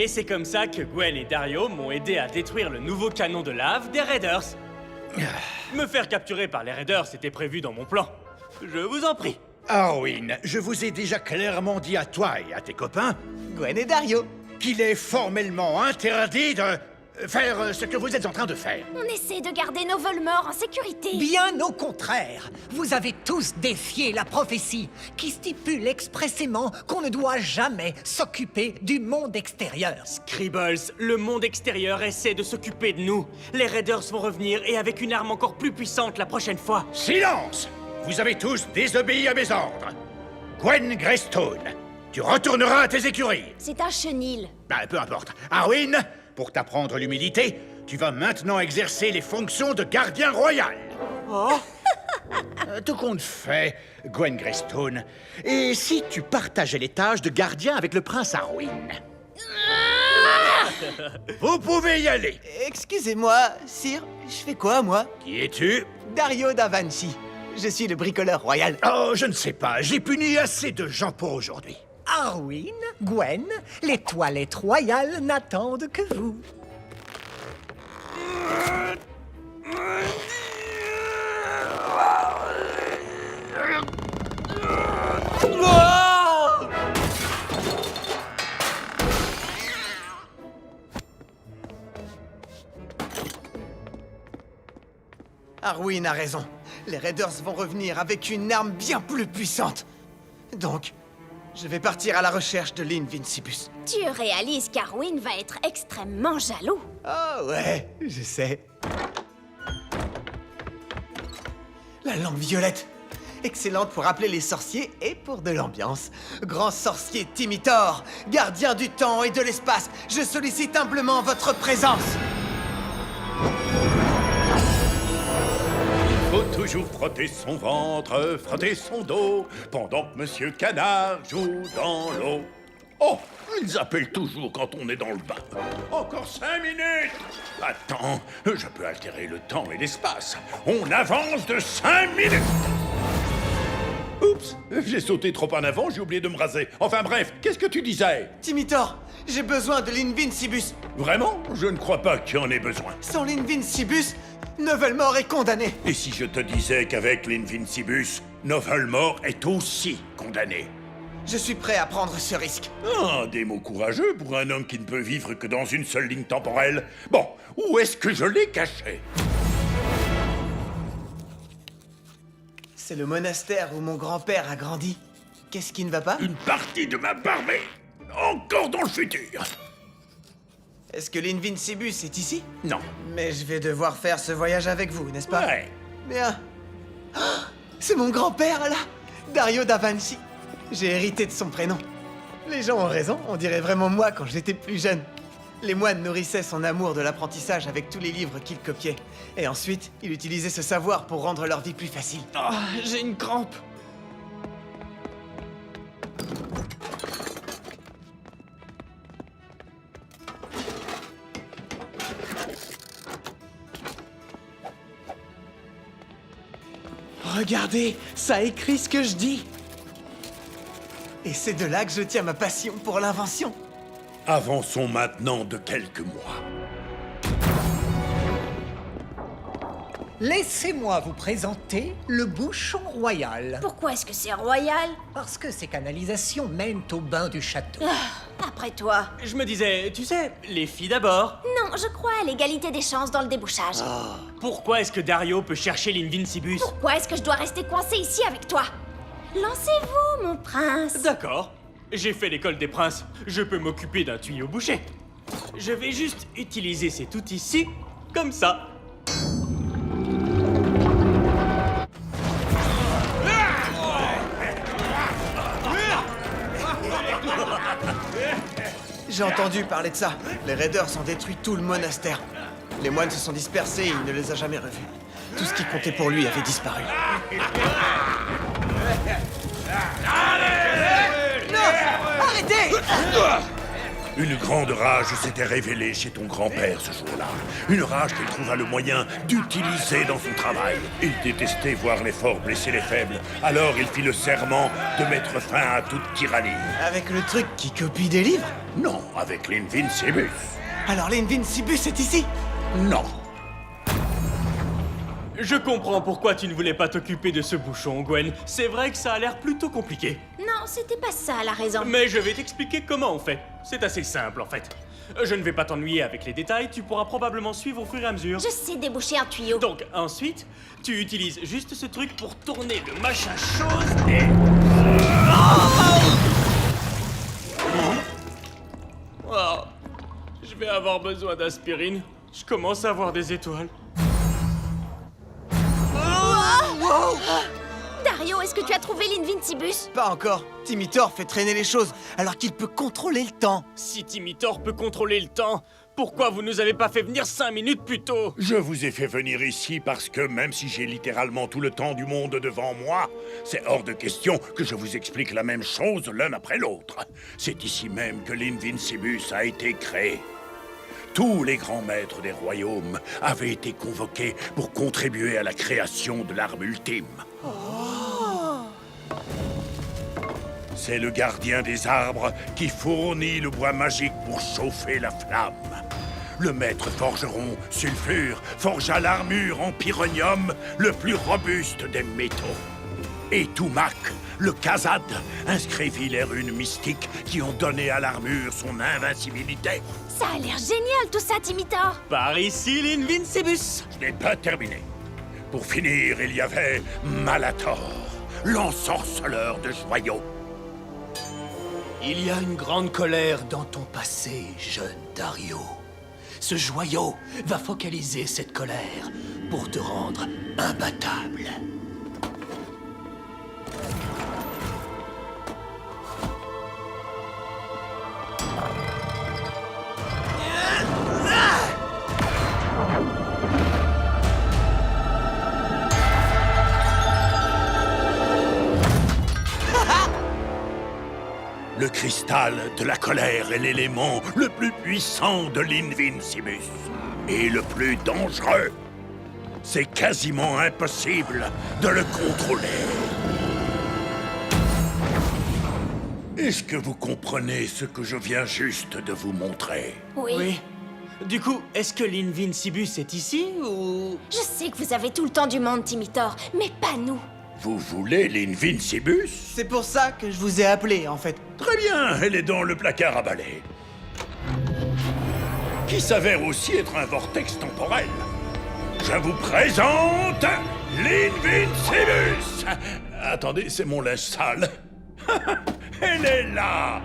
Et c'est comme ça que Gwen et Dario m'ont aidé à détruire le nouveau canon de lave des Raiders. Me faire capturer par les Raiders était prévu dans mon plan. Je vous en prie. Arwin, je vous ai déjà clairement dit à toi et à tes copains Gwen et Dario. qu'il est formellement interdit de faire ce que vous êtes en train de faire. On essaie de garder nos Voldemort en sécurité. Bien au contraire, vous avez tous défié la prophétie qui stipule expressément qu'on ne doit jamais s'occuper du monde extérieur. Scribbles, le monde extérieur essaie de s'occuper de nous. Les Raiders vont revenir et avec une arme encore plus puissante la prochaine fois. Silence! Vous avez tous désobéi à mes ordres. Gwen Greystone, tu retourneras à tes écuries. C'est un chenil. Peu importe. Arwin, pour t'apprendre l'humilité, tu vas maintenant exercer les fonctions de gardien royal. Oh! Tout compte fait, Gwen Greystone. Et si tu partageais les tâches de gardien avec le prince Arwin? Vous pouvez y aller. Excusez-moi, sire, je fais quoi, moi? Qui es-tu? Dario da Vinci. Je suis le bricoleur royal. Oh, je ne sais pas. J'ai puni assez de gens pour aujourd'hui. Arwin, Gwen, les toilettes royales n'attendent que vous. Arwin a raison. Les Raiders vont revenir avec une arme bien plus puissante. Donc, je vais partir à la recherche de l'Invincibus. Tu réalises qu'Arwin va être extrêmement jaloux. Ah ouais, je sais. La lampe violette. Excellente pour appeler les sorciers et pour de l'ambiance. Grand sorcier Timitor, gardien du temps et de l'espace, je sollicite humblement votre présence. Faut toujours frotter son ventre, frotter son dos, pendant que Monsieur Canard joue dans l'eau. Oh, ils appellent toujours quand on est dans le bain. Encore 5 minutes. Attends, je peux altérer le temps et l'espace. On avance de 5 minutes. Oups, j'ai sauté trop en avant, j'ai oublié de me raser. Enfin bref, qu'est-ce que tu disais? Timitor, j'ai besoin de l'Invincibus. Vraiment? Je ne crois pas qu'il y en ait besoin. Sans l'Invincibus, Novelmort est condamné. Et si je te disais qu'avec l'Invincibus, Novelmort est aussi condamné? Je suis prêt à prendre ce risque. Ah, des mots courageux pour un homme qui ne peut vivre que dans une seule ligne temporelle. Bon, où est-ce que je l'ai caché? C'est le monastère où mon grand-père a grandi. Qu'est-ce qui ne va pas? Une partie de ma barbée, encore dans le futur. Est-ce que l'Invincibus est ici? Non. Mais je vais devoir faire ce voyage avec vous, n'est-ce pas? Ouais. Bien. Ah, c'est mon grand-père, là! Dario da Vinci. J'ai hérité de son prénom. Les gens ont raison, on dirait vraiment moi quand j'étais plus jeune. Les moines nourrissaient son amour de l'apprentissage avec tous les livres qu'ils copiaient. Et ensuite, il utilisait ce savoir pour rendre leur vie plus facile. Ah, j'ai une crampe! Regardez, ça écrit ce que je dis. Et c'est de là que je tiens ma passion pour l'invention. Avançons maintenant de quelques mois. Laissez-moi vous présenter le bouchon royal. Pourquoi est-ce que c'est royal? Parce que ces canalisations mènent au bain du château. Après toi. Je me disais, tu sais, les filles d'abord. Non, je crois à l'égalité des chances dans le débouchage. Pourquoi est-ce que Dario peut chercher l'Invincibus? Pourquoi est-ce que je dois rester coincé ici avec toi? Lancez-vous, mon prince. D'accord. J'ai fait l'école des princes. Je peux m'occuper d'un tuyau bouché. Je vais juste utiliser cet outil-ci, comme ça. J'ai entendu parler de ça. Les Raiders ont détruit tout le monastère. Les moines se sont dispersés et il ne les a jamais revus. Tout ce qui comptait pour lui avait disparu. Non! Arrêtez! Une grande rage s'était révélée chez ton grand-père ce jour-là. Une rage qu'il trouva le moyen d'utiliser dans son travail. Il détestait voir les forts blesser les faibles. Alors il fit le serment de mettre fin à toute tyrannie. Avec le truc qui copie des livres? Non, avec l'Invincibus. Alors l'Invincibus est ici? Non. Je comprends pourquoi tu ne voulais pas t'occuper de ce bouchon, Gwen. C'est vrai que ça a l'air plutôt compliqué. Non, c'était pas ça la raison. Mais je vais t'expliquer comment on fait. C'est assez simple, en fait. Je ne vais pas t'ennuyer avec les détails, tu pourras probablement suivre au fur et à mesure. Je sais déboucher un tuyau. Donc, ensuite, tu utilises juste ce truc pour tourner le machin chose et... Oh, je vais avoir besoin d'aspirine. Je commence à avoir des étoiles. Dario, est-ce que tu as trouvé l'Invincibus? Pas encore. Timitor fait traîner les choses, alors qu'il peut contrôler le temps. Si Timitor peut contrôler le temps, pourquoi vous nous avez pas fait venir 5 minutes plus tôt? Je vous ai fait venir ici parce que même si j'ai littéralement tout le temps du monde devant moi, c'est hors de question que je vous explique la même chose l'un après l'autre. C'est ici même que l'Invincibus a été créé. Tous les grands maîtres des royaumes avaient été convoqués pour contribuer à la création de l'arme ultime. C'est le gardien des arbres qui fournit le bois magique pour chauffer la flamme. Le maître forgeron, Sulfure, forgea l'armure en pyrrhonium, le plus robuste des métaux. Et Tumac, le Khazad, inscrivit les runes mystiques qui ont donné à l'armure son invincibilité. Ça a l'air génial tout ça, Timitor. Par ici, l'Invincibus. Je n'ai pas terminé. Pour finir, il y avait Malator, l'ensorceleur de joyaux. Il y a une grande colère dans ton passé, jeune Dario. Ce joyau va focaliser cette colère pour te rendre imbattable. Le cristal de la colère est l'élément le plus puissant de l'Invincibus. Et le plus dangereux. C'est quasiment impossible de le contrôler. Est-ce que vous comprenez ce que je viens juste de vous montrer? Oui. Du coup, est-ce que l'Invincibus est ici ou... Je sais que vous avez tout le temps du monde, Timitor, mais pas nous. Vous voulez l'Invincibus? C'est pour ça que je vous ai appelé, en fait. Très bien, elle est dans le placard à balai. Qui s'avère aussi être un vortex temporel. Je vous présente l'Invincibus! Attendez, c'est mon linge sale. Elle est là!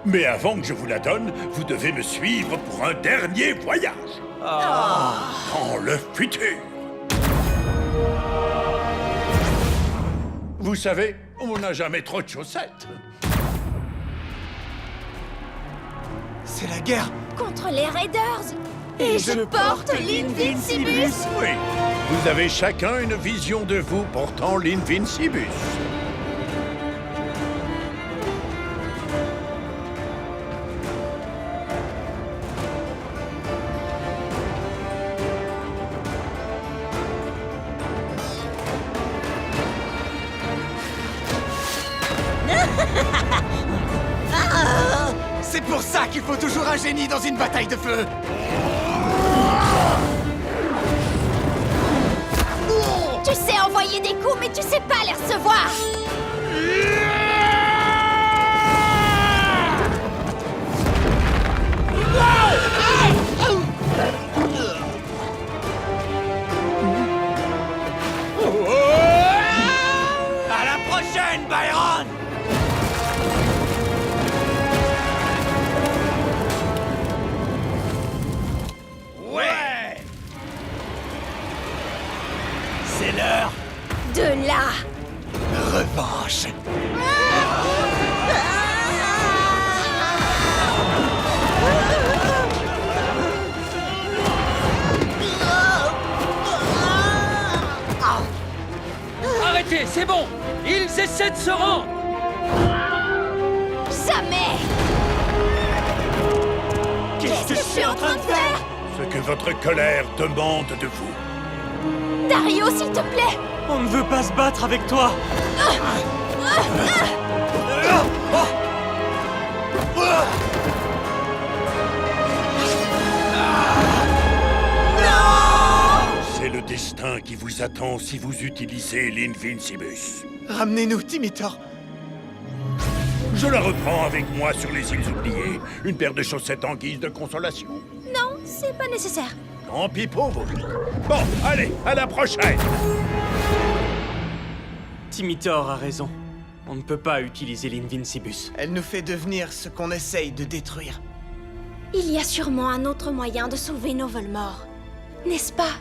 Mais avant que je vous la donne, vous devez me suivre pour un dernier voyage. Dans le futur. Vous savez, on n'a jamais trop de chaussettes. C'est la guerre. Contre les Raiders. Et je porte l'Invincibus. Oui, vous avez chacun une vision de vous portant l'Invincibus. C'est pour ça qu'il faut toujours un génie dans une bataille de feu. Tu sais envoyer des coups, mais tu sais pas les recevoir. À la prochaine, Byron. Ouais! C'est l'heure. De là. Revanche. Arrêtez, c'est bon! Ils essaient de se rendre! Jamais! Qu'est-ce que je suis en train de faire? Ce que votre colère demande de vous. Dario, s'il te plaît! On ne veut pas se battre avec toi. C'est le destin qui vous attend si vous utilisez l'Invincibus. Ramenez-nous, Timitor. Je la reprends avec moi sur les îles oubliées. Une paire de chaussettes en guise de consolation. Non, c'est pas nécessaire. Tant pis pour vous. Bon, allez, à la prochaine. Timitor a raison. On ne peut pas utiliser l'Invincibus. Elle nous fait devenir ce qu'on essaye de détruire. Il y a sûrement un autre moyen de sauver nos Voldemort. N'est-ce pas,